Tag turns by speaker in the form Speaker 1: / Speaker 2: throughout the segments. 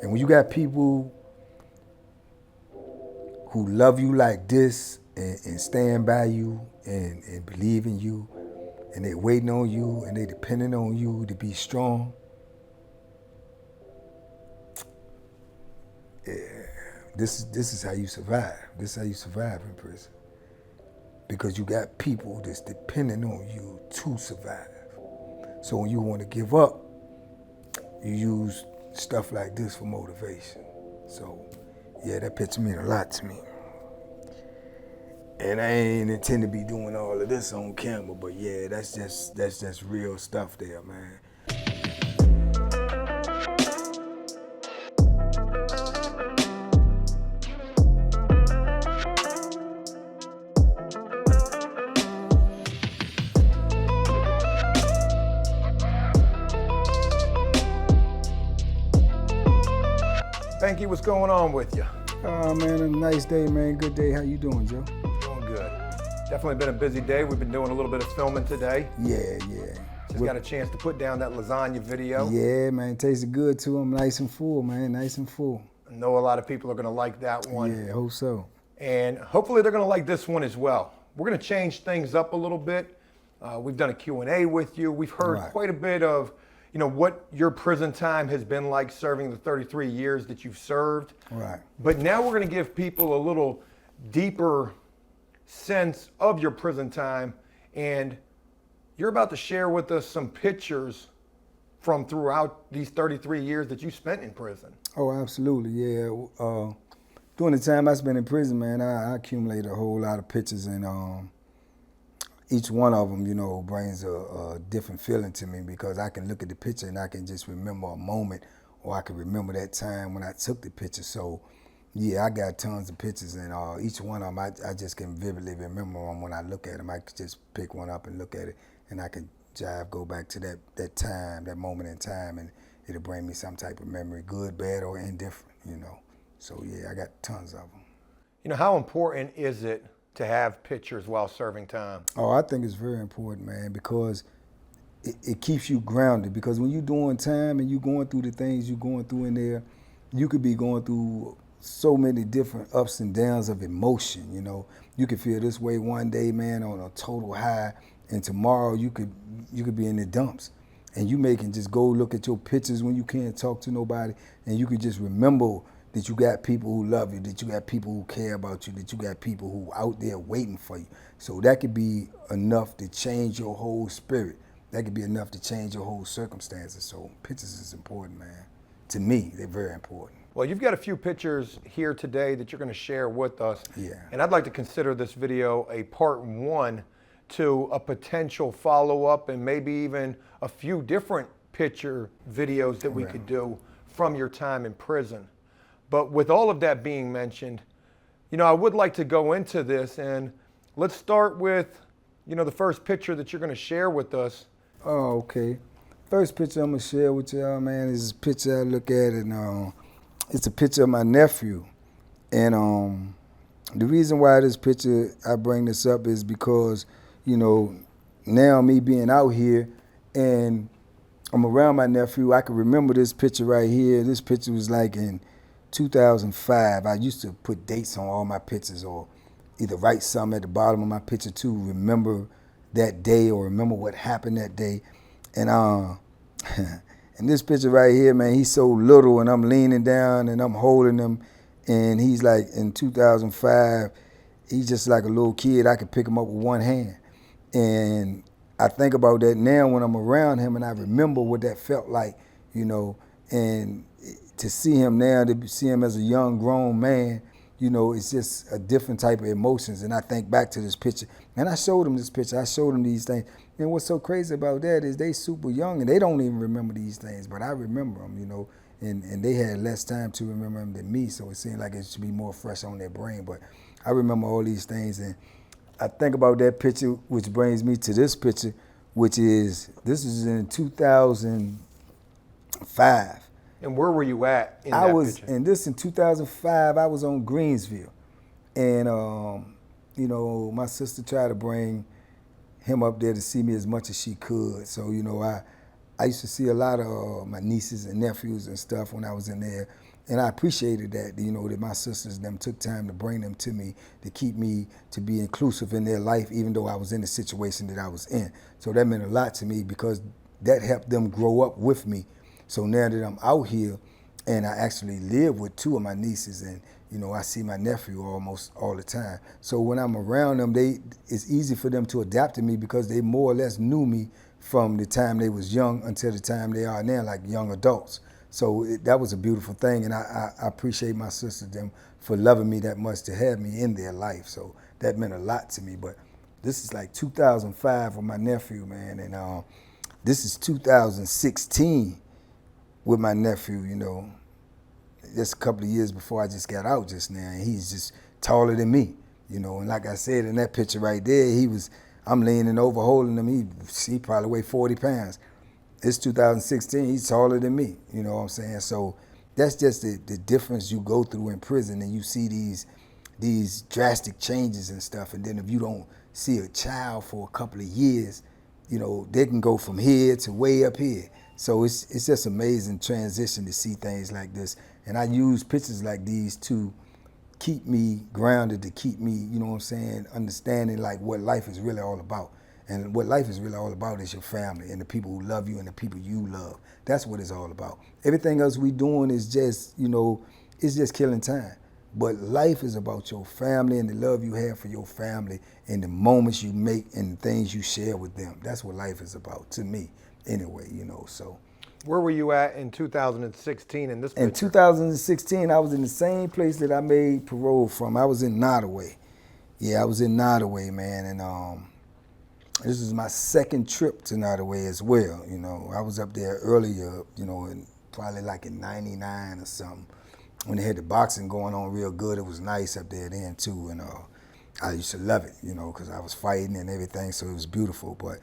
Speaker 1: And when you got people who love you like this and stand by you and believe in you, and they waiting on you and they depending on you to be strong, yeah, this is how you survive. This is how you survive in prison. Because you got people that's depending on you to survive. So when you want to give up, you use stuff like this for motivation. So yeah, that picture mean a lot to me. And I ain't intend to be doing all of this on camera, but yeah, that's just real stuff there, man.
Speaker 2: Banky, what's going on with you?
Speaker 1: Oh man, a nice day, man. Good day. How you doing, Joe?
Speaker 2: Doing good. Definitely been a busy day. We've been doing a little bit of filming today.
Speaker 1: Yeah.
Speaker 2: Just got a chance to put down that lasagna video.
Speaker 1: Yeah, man. Tasted good too. I'm nice and full, man. Nice and full.
Speaker 2: I know a lot of people are gonna like that one.
Speaker 1: Yeah, hope so.
Speaker 2: And hopefully they're gonna like this one as well. We're gonna change things up a little bit. We've done a Q&A with you. We've heard quite a bit of what your prison time has been like, serving the 33 years that you've served.
Speaker 1: Right.
Speaker 2: But now we're going to give people a little deeper sense of your prison time, and you're about to share with us some pictures from throughout these 33 years that you spent in prison.
Speaker 1: Oh, absolutely, yeah. During the time I spent in prison, man, I accumulated a whole lot of pictures, and each one of them, brings a different feeling to me, because I can look at the picture and I can just remember a moment, or I can remember that time when I took the picture. So, yeah, I got tons of pictures, and each one of them, I just can vividly remember them when I look at them. I could just pick one up and look at it, and I can go back to that time, that moment in time, and it'll bring me some type of memory, good, bad, or indifferent, So, yeah, I got tons of them.
Speaker 2: How important is it to have pictures while serving time?
Speaker 1: Oh, I think it's very important, man, because it keeps you grounded. Because when you're doing time and you're going through the things you're going through in there, you could be going through so many different ups and downs of emotion, You could feel this way one day, man, on a total high, and tomorrow you could be in the dumps. And you can just go look at your pictures when you can't talk to nobody, and you could just remember that you got people who love you, that you got people who care about you, that you got people who out there waiting for you. So that could be enough to change your whole spirit. That could be enough to change your whole circumstances. So pictures is important, man. To me, they're very important.
Speaker 2: Well, you've got a few pictures here today that you're going to share with us.
Speaker 1: Yeah.
Speaker 2: And I'd like to consider this video a part one to a potential follow-up, and maybe even a few different picture videos that we could do from your time in prison. But with all of that being mentioned, I would like to go into this, and let's start with, the first picture that you're going to share with us.
Speaker 1: Oh, okay. First picture I'm going to share with y'all, man, is this picture I look at, and it's a picture of my nephew. And the reason why this picture, I bring this up, is because, now me being out here and I'm around my nephew, I can remember this picture right here. This picture was like in 2005. I used to put dates on all my pictures, or either write something at the bottom of my picture to remember that day or remember what happened that day. And and this picture right here, man, he's so little, and I'm leaning down and I'm holding him, and he's like in 2005, he's just like a little kid. I could pick him up with one hand. And I think about that now when I'm around him, and I remember what that felt like, and to see him now, to see him as a young, grown man, it's just a different type of emotions. And I think back to this picture, and I showed him this picture. I showed him these things. And what's so crazy about that is they super young, and they don't even remember these things, but I remember them, and they had less time to remember them than me, so it seemed like it should be more fresh on their brain. But I remember all these things, and I think about that picture, which brings me to this picture, this is in 2005.
Speaker 2: And where were you at in that picture?
Speaker 1: And this in 2005, I was on Greensville. And, my sister tried to bring him up there to see me as much as she could. So, I used to see a lot of my nieces and nephews and stuff when I was in there, and I appreciated that, you know, that my sisters and them took time to bring them to me, to keep me, to be inclusive in their life, even though I was in the situation that I was in. So that meant a lot to me because that helped them grow up with me. So now that I'm out here and I actually live with two of my nieces, and you know, I see my nephew almost all the time. So when I'm around them, it's easy for them to adapt to me because they more or less knew me from the time they was young until the time they are now, like young adults. So that was a beautiful thing, and I appreciate my sisters them for loving me that much to have me in their life. So that meant a lot to me. But this is like 2005 with my nephew, man, and this is 2016 with my nephew, you know. Just a couple of years before I just got out just now, and he's just taller than me, you know. And like I said in that picture right there, I'm leaning over holding him. He probably weighed 40 pounds. It's 2016, he's taller than me, you know what I'm saying? So that's just the difference you go through in prison, and you see these drastic changes and stuff. And then if you don't see a child for a couple of years, you know, they can go from here to way up here. So it's just amazing transition to see things like this. And I use pictures like these to keep me grounded, to keep me, you know what I'm saying, understanding like what life is really all about. And what life is really all about is your family and the people who love you and the people you love. That's what it's all about. Everything else we doing is just, you know, it's just killing time. But life is about your family and the love you have for your family and the moments you make and the things you share with them. That's what life is about, to me, anyway, you know, so.
Speaker 2: Where were you at in 2016 in this picture?
Speaker 1: In 2016, I was in the same place that I made parole from. I was in Nottoway. Yeah, I was in Nottoway, man, and this is my second trip to Nottoway as well, you know. I was up there earlier, you know, probably like in 99 or something. When they had the boxing going on real good, it was nice up there then too, and I used to love it, you know, because I was fighting and everything, so it was beautiful. But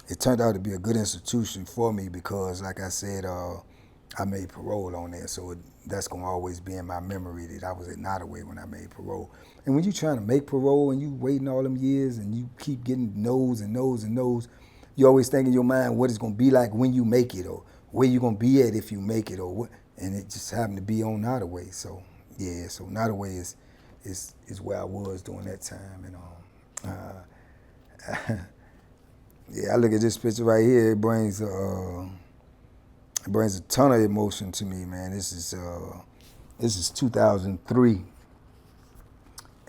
Speaker 1: it turned out to be a good institution for me because, like I said, I made parole on there, so that's going to always be in my memory that I was at Nottoway when I made parole. And when you're trying to make parole and you waiting all them years and you keep getting no's and no's and no's, you always think in your mind what it's going to be like when you make it, or where you're going to be at if you make it, or what. And it just happened to be on Nottoway. So yeah, so Nottoway is where I was during that time. And yeah, I look at this picture right here. It brings a ton of emotion to me, man. This is 2003,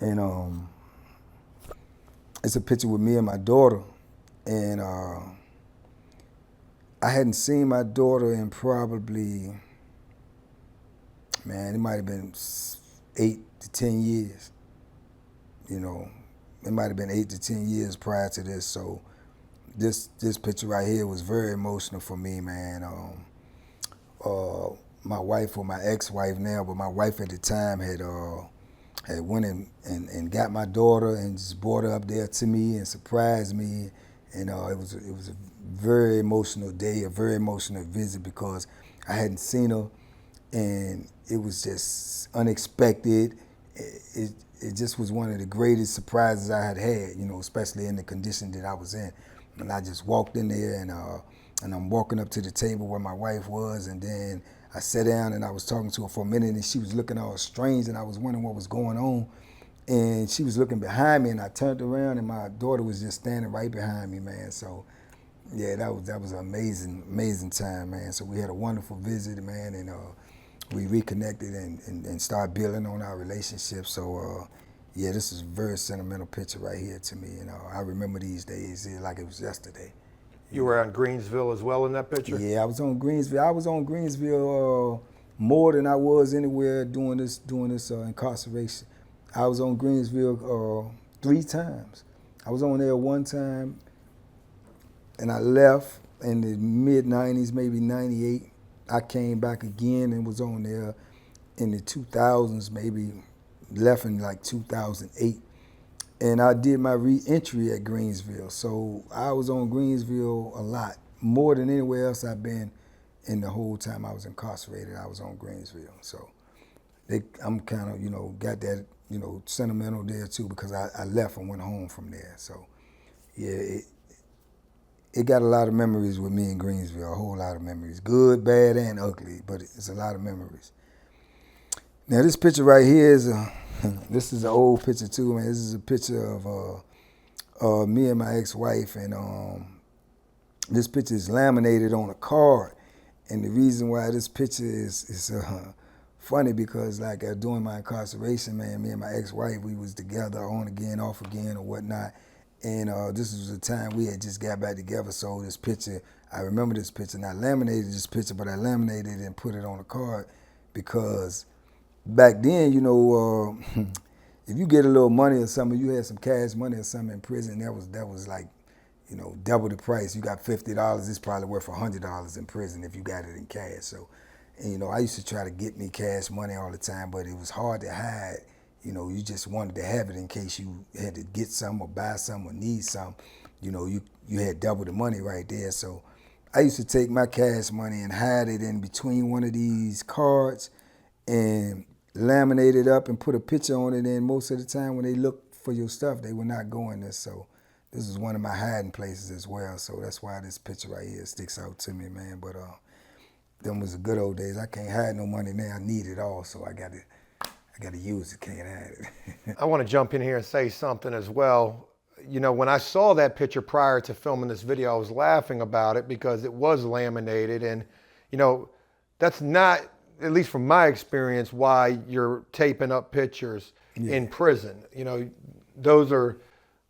Speaker 1: and it's a picture with me and my daughter, and I hadn't seen my daughter in probably, man, it might have been 8 to 10 years. You know, it might have been 8 to 10 years prior to this. So this picture right here was very emotional for me, man. My wife, or my ex-wife now, but my wife at the time had went and got my daughter and just brought her up there to me and surprised me. And it was a very emotional day, a very emotional visit, because I hadn't seen her, and it was just unexpected. It just was one of the greatest surprises I had, you know, especially in the condition that I was in. And I just walked in there, and I'm walking up to the table where my wife was, and then I sat down and I was talking to her for a minute, and she was looking all strange, and I was wondering what was going on. And she was looking behind me, and I turned around, and my daughter was just standing right behind me, man. So yeah, that was an amazing time, man. So we had a wonderful visit, man, and we reconnected and started building on our relationship. So yeah, this is a very sentimental picture right here to me. And I remember these days like it was yesterday.
Speaker 2: You were on Greensville as well in that picture?
Speaker 1: Yeah, I was on Greensville. I was on Greensville more than I was anywhere doing this incarceration. I was on Greensville 3 times. I was on there one time, and I left in the mid-90s, maybe 98. I came back again and was on there in the 2000s, maybe left in like 2008. And I did my re-entry at Greensville. So I was on Greensville a lot, more than anywhere else I've been in the whole time I was incarcerated. I was on Greensville. So I'm kind of, you know, got that, you know, sentimental there too, because I left and went home from there. So yeah, it got a lot of memories with me in Greensville, a whole lot of memories. Good, bad, and ugly, but it's a lot of memories. Now this picture right here is this is an old picture too, man. This is a picture of me and my ex-wife, and this picture is laminated on a card. And the reason why this picture is funny because like during my incarceration, man, me and my ex-wife, we was together on again, off again, or whatnot. And this was the time we had just got back together. So this picture, I remember this picture, and I laminated this picture, but I laminated it and put it on a card because back then, you know, if you get a little money or something, you had some cash money or something in prison, that was like, you know, double the price. You got $50, it's probably worth $100 in prison if you got it in cash. So, and, you know, I used to try to get me cash money all the time, but it was hard to hide. You know, you just wanted to have it in case you had to get some or buy some or need some. You know, you had double the money right there. So I used to take my cash money and hide it in between one of these cards and laminate it up and put a picture on it. And most of the time when they look for your stuff, they were not going there. So this is one of my hiding places as well. So that's why this picture right here sticks out to me, man. But them was the good old days. I can't hide no money now. I need it all, so I got to use it. Can't hide it.
Speaker 2: I want to jump in here and say something as well. You know, when I saw that picture prior to filming this video, I was laughing about it because it was laminated, and you know, that's not, at least from my experience, why you're taping up pictures in prison. You know, those are,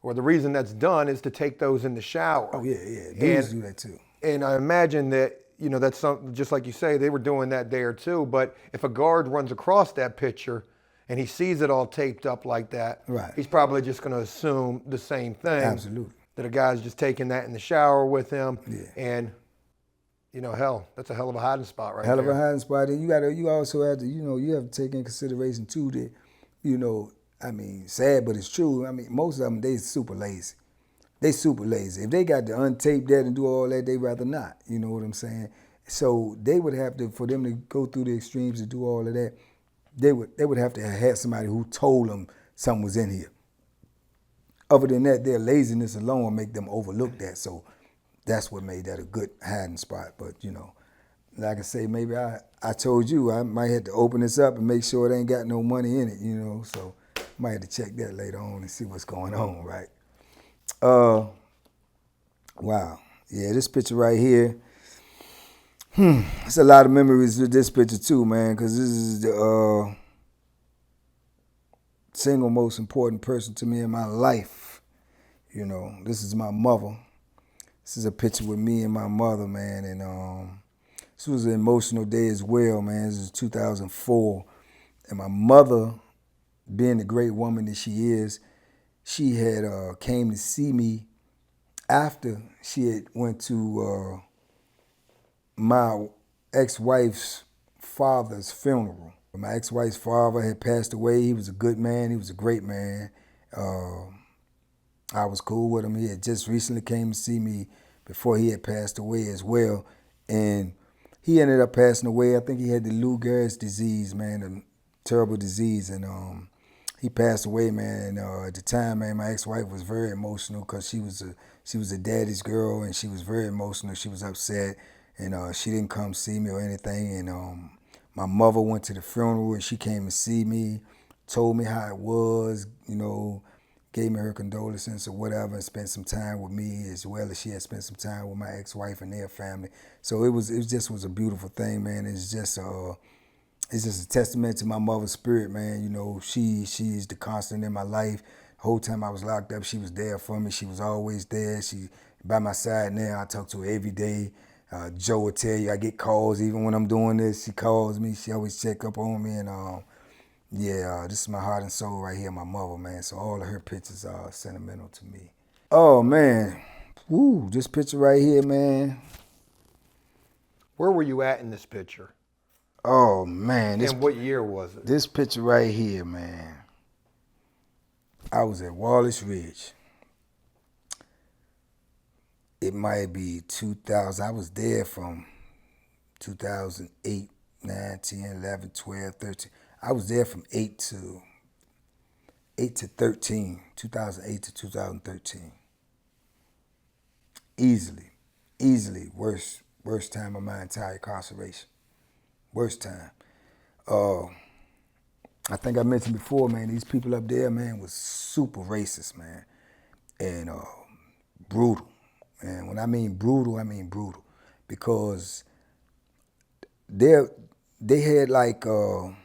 Speaker 2: or the reason that's done is to take those in the shower.
Speaker 1: Oh yeah. Dudes do that too.
Speaker 2: And I imagine that, you know, that's something, just like you say, they were doing that there too. But if a guard runs across that picture and he sees it all taped up like that,
Speaker 1: right,
Speaker 2: he's probably just going to assume the same thing.
Speaker 1: Absolutely.
Speaker 2: That a guy's just taking that in the shower with him.
Speaker 1: Yeah.
Speaker 2: And, you know, hell, that's a hell of a hiding spot right there.
Speaker 1: Hell of a hiding spot. And you also have to, you know, you have to take in consideration too that, you know, I mean, sad, but it's true. I mean, most of them, they super lazy. They super lazy. If they got to untape that and do all that, they rather not. You know what I'm saying? So they would have to, for them to go through the extremes to do all of that, they would have to have had somebody who told them something was in here. Other than that, their laziness alone make them overlook that. So that's what made that a good hiding spot. But, you know, like I say, maybe I told you I might have to open this up and make sure it ain't got no money in it, you know. So might have to check that later on and see what's going on, right? Wow. Yeah, this picture right here. It's a lot of memories with this picture too, man, because this is the single most important person to me in my life. You know, this is my mother. This is a picture with me and my mother, man, and this was an emotional day as well, man. This is 2004, and my mother, being the great woman that she is, she had came to see me after she had went to my ex-wife's father's funeral. My ex-wife's father had passed away. He was a good man. He was a great man. I was cool with him. He had just recently came to see me before he had passed away as well. And he ended up passing away. I think he had the Lou Gehrig's disease, man, a terrible disease. And he passed away, man. And at the time, man, my ex-wife was very emotional because she was a daddy's girl, and she was very emotional. She was upset, and she didn't come see me or anything. And my mother went to the funeral, and she came to see me, told me how it was, you know, gave me her condolences or whatever, and spent some time with me as well as she had spent some time with my ex-wife and their family. So it just was a beautiful thing, man. It's just a testament to my mother's spirit, man. You know, she's the constant in my life. The whole time I was locked up, she was there for me. She was always there. She by my side now. I talk to her every day. Joe will tell you I get calls even when I'm doing this. She calls me. She always check up on me, and this is my heart and soul right here, my mother, man. So all of her pictures are sentimental to me. Oh man, woo! This picture right here, man.
Speaker 2: Where were you at in this picture?
Speaker 1: Oh man,
Speaker 2: and what year was it?
Speaker 1: This picture right here, man. I was at Wallace Ridge. It might be 2000. I was there from 2008, 9, 10, 11, 12, 13. I was there from 8 to 13, 2008 to 2013. Easily. easily worst time of my entire incarceration. Worst time. I think I mentioned before, man, these people up there, man, was super racist, man, and brutal. And when I mean brutal, because they had like no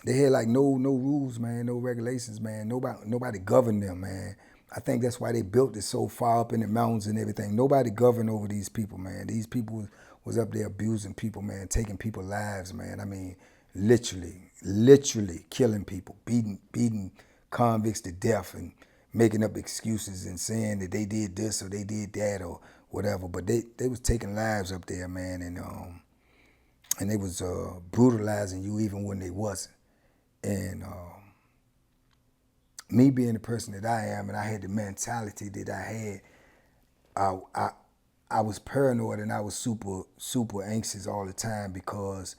Speaker 1: rules, man, no regulations, man. Nobody governed them, man. I think that's why they built it so far up in the mountains and everything. Nobody governed over these people, man. These people was up there abusing people, man, taking people's lives, man. I mean, literally killing people, beating convicts to death and making up excuses and saying that they did this or they did that or whatever. But they was taking lives up there, man, and they was brutalizing you even when they wasn't. And me being the person that I am, and I had the mentality that I had, I was paranoid and I was super anxious all the time because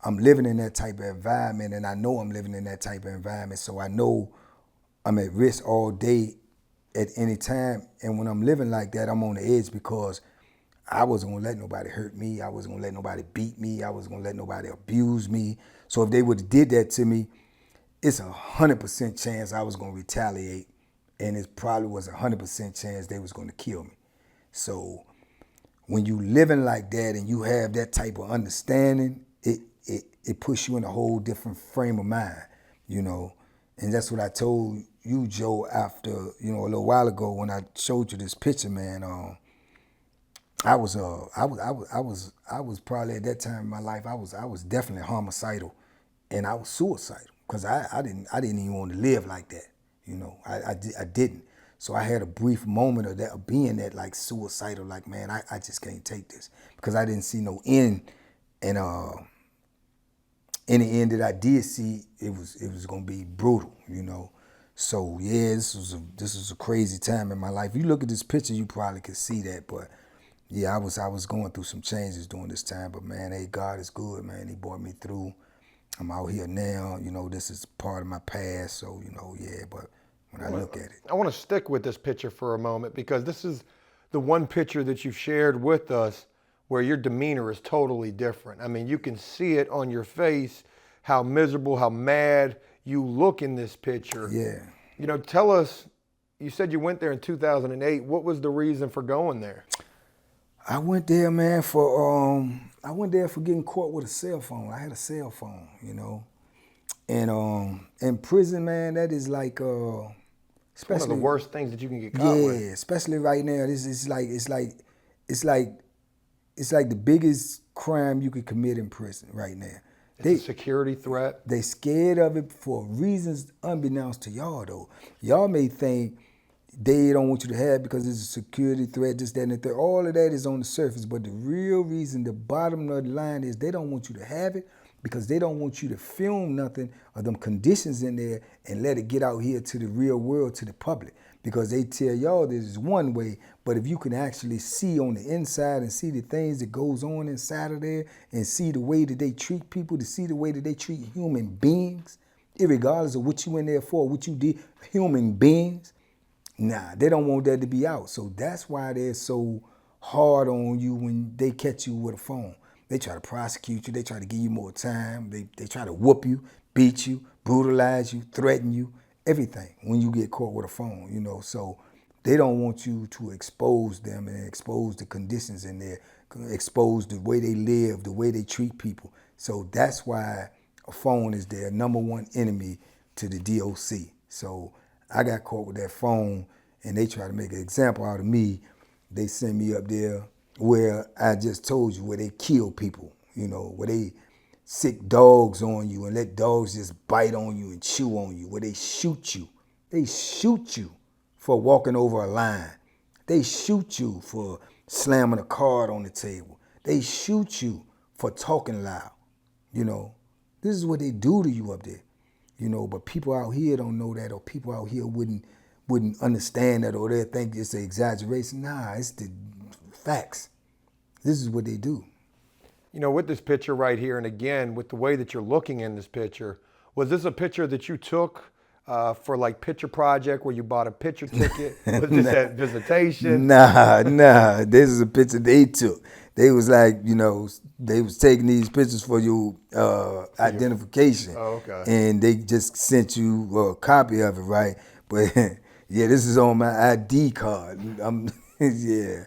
Speaker 1: I'm living in that type of environment, and I know I'm living in that type of environment, so I know I'm at risk all day at any time. And when I'm living like that, I'm on the edge because I wasn't gonna let nobody hurt me. I wasn't gonna let nobody beat me. I wasn't gonna let nobody abuse me. So if they would have did that to me, it's 100% chance I was gonna retaliate, and it probably was 100% chance they was gonna kill me. So when you living like that and you have that type of understanding, it puts you in a whole different frame of mind, you know. And that's what I told you, Joe, after, you know, a little while ago when I showed you this picture, man. I was probably at that time in my life, I was definitely homicidal, and I was suicidal because I didn't even want to live like that, you know. I didn't. So I had a brief moment of that, of being that like suicidal, like, man, I just can't take this, because I didn't see no end. And in the end that I did see, it was gonna be brutal, you know. So yeah, this was a crazy time in my life. If you look at this picture, you probably could see that. But yeah, I was going through some changes during this time. But man, hey, God is good, man. He brought me through. I'm out here now. You know, this is part of my past. So, you know, yeah. But when I look at it,
Speaker 2: I want to stick with this picture for a moment, because this is the one picture that you've shared with us where your demeanor is totally different. I mean, you can see it on your face, how miserable, how mad you look in this picture.
Speaker 1: yeah.
Speaker 2: You know, tell us, you said you went there in 2008. What was the reason for going there?
Speaker 1: I went there, man, for getting caught with a cell phone. I had a cell phone, you know. And in prison, man, that is like
Speaker 2: It's one of the worst things that you can get caught with.
Speaker 1: Yeah, especially right now. This is it's like the biggest crime you could commit in prison right now.
Speaker 2: It's a security threat.
Speaker 1: They scared of it for reasons unbeknownst to y'all, though. Y'all may think they don't want you to have it because it's a security threat, this, that, and the third. All of that is on the surface, but the real reason, the bottom of the line, is they don't want you to have it because they don't want you to film nothing of them conditions in there and let it get out here to the real world, to the public. Because they tell y'all this is one way, but if you can actually see on the inside and see the things that goes on inside of there and see the way that they treat people, to see the way that they treat human beings, irregardless of what you in there for, what you did, human beings, nah, they don't want that to be out. So that's why they're so hard on you when they catch you with a phone. They try to prosecute you. They try to give you more time. They try to whoop you, beat you, brutalize you, threaten you, everything when you get caught with a phone, you know. So they don't want you to expose them and expose the conditions in there, expose the way they live, the way they treat people. So that's why a phone is their number one enemy to the DOC. So I got caught with that phone, and they try to make an example out of me. They send me up there where I just told you, where they kill people, you know, where they sick dogs on you and let dogs just bite on you and chew on you, where they shoot you. They shoot you for walking over a line. They shoot you for slamming a card on the table. They shoot you for talking loud, you know. This is what they do to you up there, you know, but people out here don't know that, or people out here wouldn't understand that, or they think it's an exaggeration. Nah, it's the facts. This is what they do.
Speaker 2: You know, with this picture right here, and again, with the way that you're looking in this picture, was this a picture that you took for like picture project where you bought a picture ticket? Was this at visitation?
Speaker 1: Nah. This is a picture they took. They was like, you know, they was taking these pictures for your identification.
Speaker 2: Oh, okay.
Speaker 1: And they just sent you a copy of it, right? But yeah, this is on my ID card. Yeah,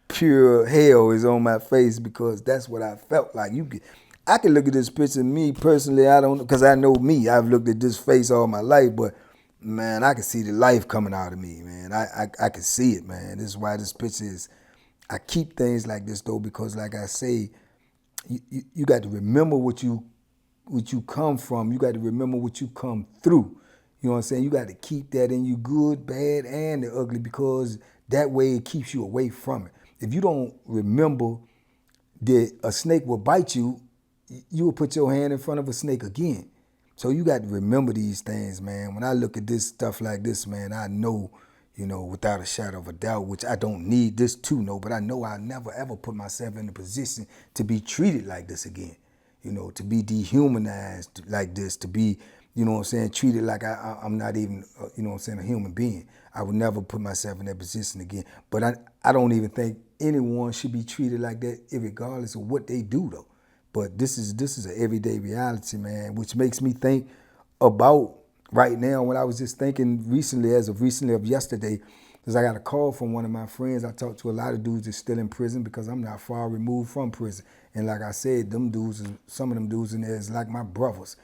Speaker 1: pure hell is on my face because that's what I felt like. I can look at this picture. Me personally, I don't, because I know me. I've looked at this face all my life, but man, I can see the life coming out of me, man. I can see it, man. This is why this picture is. I keep things like this though because, like I say, you got to remember what you come from. You got to remember what you come through. You know what I'm saying? You got to keep that in you, good, bad, and the ugly, because that way it keeps you away from it. If you don't remember that a snake will bite you, you will put your hand in front of a snake again. So you got to remember these things, man. When I look at this stuff like this, man, I know, you know, without a shadow of a doubt, which I don't need this to know, but I know I'll never ever put myself in a position to be treated like this again. You know, to be dehumanized like this, to be, you know what I'm saying, treated like I'm not even, you know what I'm saying, a human being. I would never put myself in that position again. But I don't even think anyone should be treated like that, regardless of what they do, though. But this is an everyday reality, man, which makes me think about right now when I was just thinking recently of yesterday, because I got a call from one of my friends. I talked to a lot of dudes that's still in prison because I'm not far removed from prison. And like I said, some of them dudes in there is like my brothers.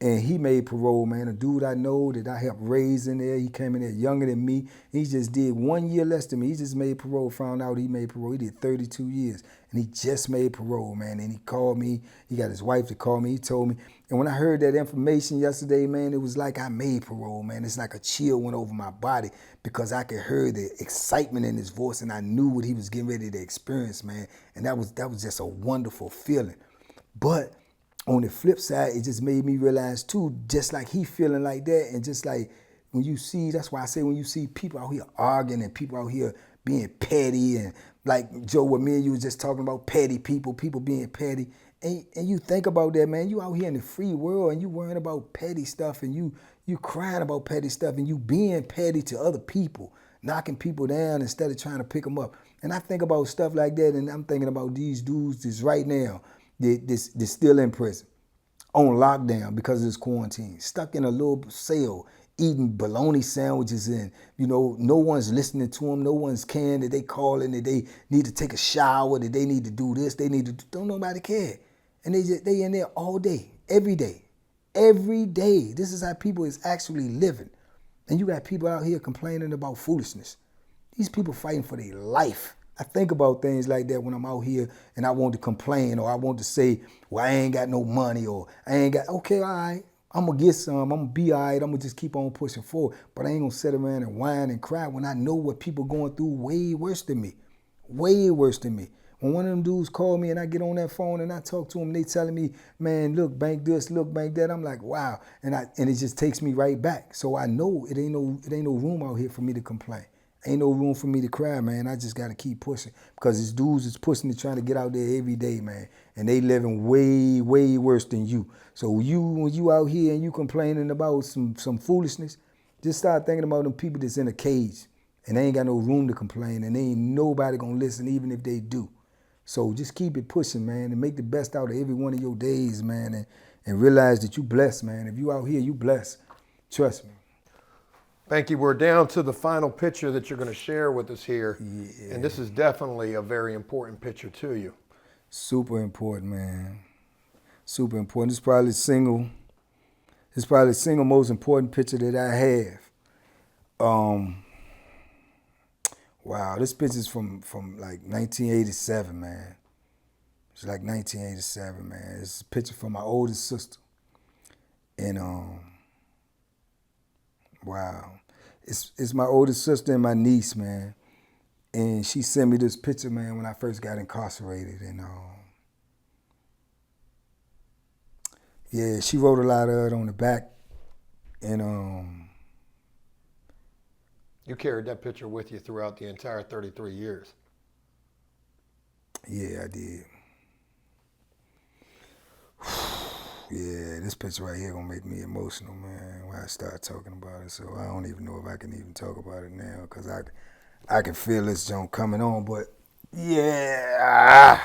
Speaker 1: And he made parole, man. A dude I know that I helped raise in there. He came in there younger than me. He just did 1 year less than me. He just made parole, found out he made parole. He did 32 years. And he just made parole, man. And he called me. He got his wife to call me. He told me. And when I heard that information yesterday, man, it was like I made parole, man. It's like a chill went over my body because I could hear the excitement in his voice and I knew what he was getting ready to experience, man. And that was just a wonderful feeling. But on the flip side, it just made me realize too, just like he feeling like that, and just like when you see, that's why I say when you see people out here arguing and people out here being petty, and like Joe, what me and you was just talking about, petty people being petty, and you think about that, man, you out here in the free world and you worrying about petty stuff, and you crying about petty stuff, and you being petty to other people, knocking people down instead of trying to pick them up. And I think about stuff like that, and I'm thinking about these dudes that's right now, they're still in prison, on lockdown because of this quarantine, stuck in a little cell, eating bologna sandwiches, and you know, no one's listening to them, no one's caring that they calling that they need to take a shower, that they need to do this, they need to do, don't nobody care. And they in there all day, every day. This is how people is actually living. And you got people out here complaining about foolishness. These people fighting for their life. I think about things like that when I'm out here and I want to complain, or I want to say, well, I ain't got no money, or I ain't got, okay, all right, I'm going to get some, I'm going to be all right, I'm going to just keep on pushing forward. But I ain't going to sit around and whine and cry when I know what people going through way worse than me. Way worse than me. When one of them dudes call me and I get on that phone and I talk to them, they telling me, man, look, bank this, look, bank that. I'm like, wow. And it just takes me right back. So I know it ain't no room out here for me to complain. Ain't no room for me to cry, man. I just got to keep pushing because these dudes is pushing to trying to get out there every day, man. And they living way, way worse than you. So when you out here and you complaining about some foolishness, just start thinking about them people that's in a cage and they ain't got no room to complain, and ain't nobody going to listen even if they do. So just keep it pushing, man, and make the best out of every one of your days, man, and realize that you blessed, man. If you out here, you blessed. Trust me.
Speaker 2: Banky, we're down to the final picture that you're going to share with us here.
Speaker 1: Yeah.
Speaker 2: And this is definitely a very important picture to you.
Speaker 1: Super important, man. Super important. It's probably the single most important picture that I have. Wow, this picture's from like 1987, man. It's like 1987, man. It's a picture from my oldest sister. And wow. It's my oldest sister and my niece, man. And she sent me this picture, man, when I first got incarcerated. And yeah, she wrote a lot of it on the back. And
Speaker 2: you carried that picture with you throughout the entire 33 years.
Speaker 1: Yeah, I did. Yeah, this picture right here gonna make me emotional, man, when I start talking about it. So I don't even know if I can even talk about it now, because I can feel this junk coming on. But yeah,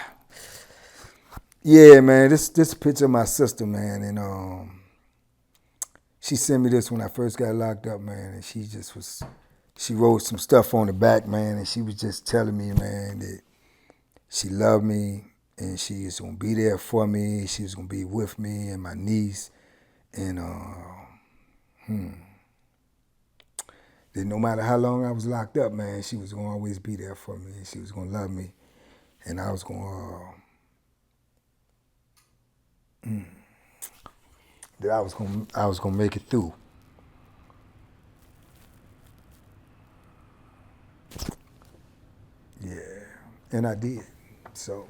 Speaker 1: yeah, man, this picture of my sister, man, and she sent me this when I first got locked up, man, and she wrote some stuff on the back, man, and she was just telling me, man, that she loved me and she was gonna be there for me. She was gonna be with me and my niece, and that no matter how long I was locked up, man, she was gonna always be there for me, and she was gonna love me, and I was gonna that I was gonna make it through. Yeah, and I did. So,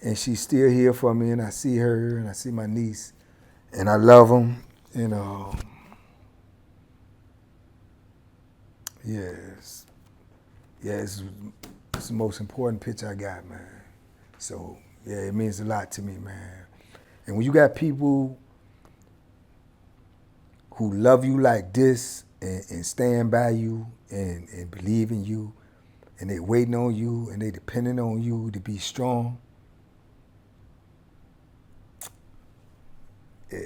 Speaker 1: and she's still here for me, and I see her, and I see my niece, and I love them, and yes, it's the most important picture I got, man. So yeah, it means a lot to me, man. And when you got people who love you like this and stand by you and believe in you, and they waiting on you and they depending on you to be strong, yeah,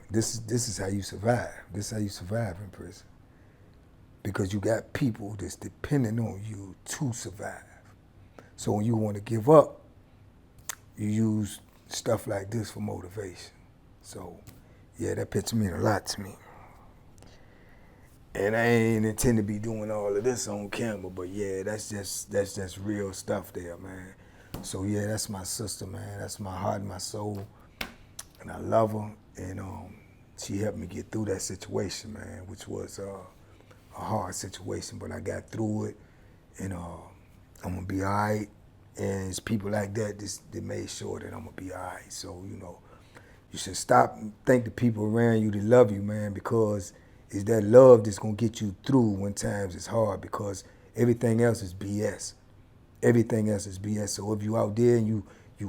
Speaker 1: this is how you survive. This is how you survive in prison. Because you got people that's depending on you to survive. So when you want to give up, you use stuff like this for motivation. So yeah, that picture means a lot to me. And I ain't intend to be doing all of this on camera, but yeah, that's just real stuff there, man. So yeah, that's my sister, man. That's my heart and my soul, and I love her. And she helped me get through that situation, man, which was a hard situation, but I got through it, and I'm gonna be all right. And it's people like that that made sure that I'm gonna be all right. So you should stop and thank the people around you that love you, man, because it's that love that's gonna get you through when times it's hard, because everything else is BS. Everything else is BS. So if you out there and you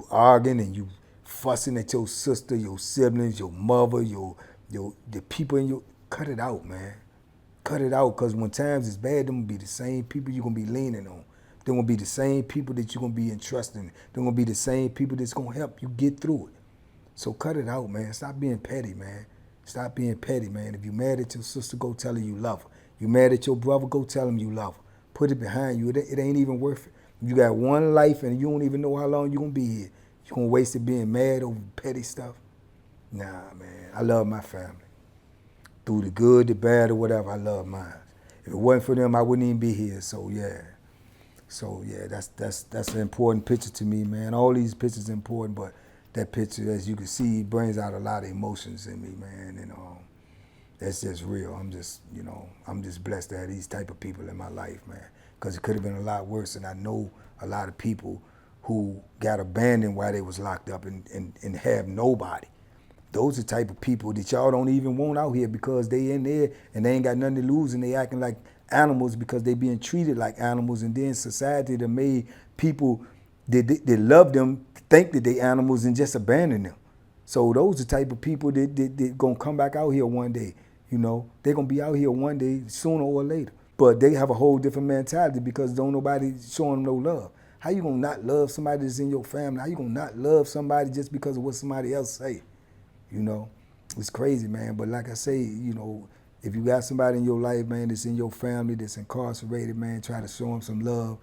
Speaker 1: arguing and you fussing at your sister, your siblings, your mother, the people in your, cut it out, man. Cut it out, because when times is bad, them gonna be the same people you're gonna be leaning on. They're gonna be the same people that you're gonna be entrusting. They're gonna be the same people that's gonna help you get through it. So cut it out, man. Stop being petty, man. Stop being petty, man. If you mad at your sister, go tell her you love her. You mad at your brother, go tell him you love her. Put it behind you. It ain't even worth it. You got one life and you don't even know how long you're gonna be here. You're gonna waste it being mad over petty stuff? Nah, man. I love my family. Through the good, the bad, or whatever, I love mine. If it wasn't for them, I wouldn't even be here. So yeah. That's an important picture to me, man. All these pictures are important, but that picture, as you can see, brings out a lot of emotions in me, man. And that's just real. I'm just blessed to have these type of people in my life, man. Because it could have been a lot worse, and I know a lot of people who got abandoned while they was locked up and have nobody. Those are the type of people that y'all don't even want out here, because they in there and they ain't got nothing to lose, and they acting like animals because they being treated like animals, and then society that made people that love them think that they animals and just abandon them. So those are the type of people that gonna come back out here one day. They're gonna be out here one day, sooner or later. But they have a whole different mentality because don't nobody showing them no love. How you gonna not love somebody that's in your family? How you gonna not love somebody just because of what somebody else say? It's crazy, man. But like I say, if you got somebody in your life, man, that's in your family, that's incarcerated, man, try to show them some love,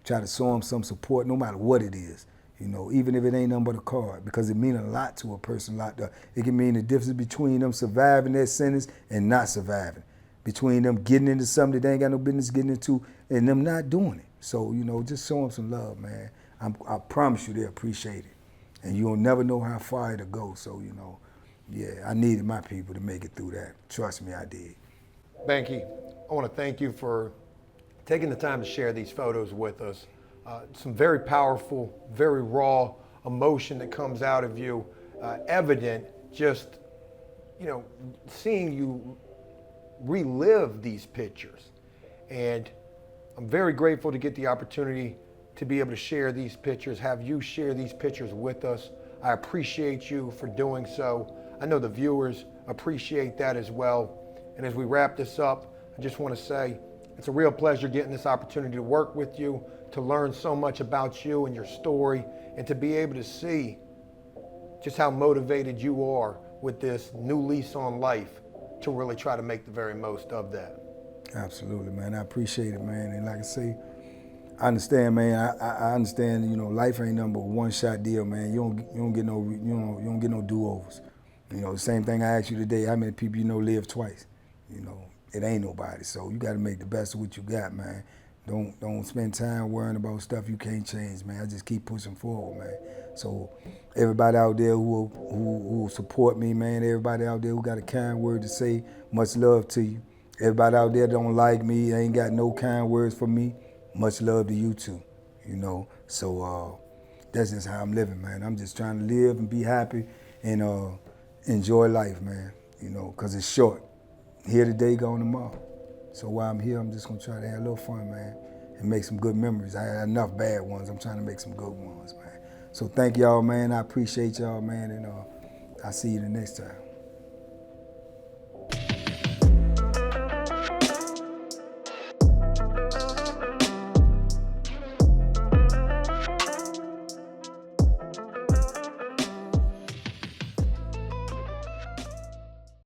Speaker 1: try to show them some support, no matter what it is. Even if it ain't nothing but a card, because it means a lot to a person locked up. It can mean the difference between them surviving their sentence and not surviving, between them getting into something that they ain't got no business getting into and them not doing it. So, just show them some love, man. I promise you they'll appreciate it. And you'll never know how far it'll go. So, yeah, I needed my people to make it through that. Trust me, I did.
Speaker 2: Banky, I want to thank you for taking the time to share these photos with us. Some very powerful, very raw emotion that comes out of you, evident just, seeing you relive these pictures. And I'm very grateful to get the opportunity to be able to share these pictures, have you share these pictures with us. I appreciate you for doing so. I know the viewers appreciate that as well. And as we wrap this up, I just want to say it's a real pleasure getting this opportunity to work with you, to learn so much about you and your story, and to be able to see just how motivated you are with this new lease on life to really try to make the very most of that.
Speaker 1: Absolutely, man. I appreciate it, man. And like I say, I understand, man. I understand. You know, life ain't nothing but a one-shot deal, man. You don't get no you don't get no do-overs. You know, the same thing I asked you today. How many people you know live twice? You know, it ain't nobody. So you got to make the best of what you got, man. Don't spend time worrying about stuff you can't change, man. I just keep pushing forward, man. So everybody out there who support me, man. Everybody out there who got a kind word to say, much love to you. Everybody out there don't like me, ain't got no kind words for me, much love to you too, you know. So that's just how I'm living, man. I'm just trying to live and be happy and enjoy life, man, you know, because it's short. Here today, gone tomorrow. So while I'm here, I'm just going to try to have a little fun, man, and make some good memories. I had enough bad ones. I'm trying to make some good ones, man. So thank y'all, man. I appreciate y'all, man, and I'll see you the next time.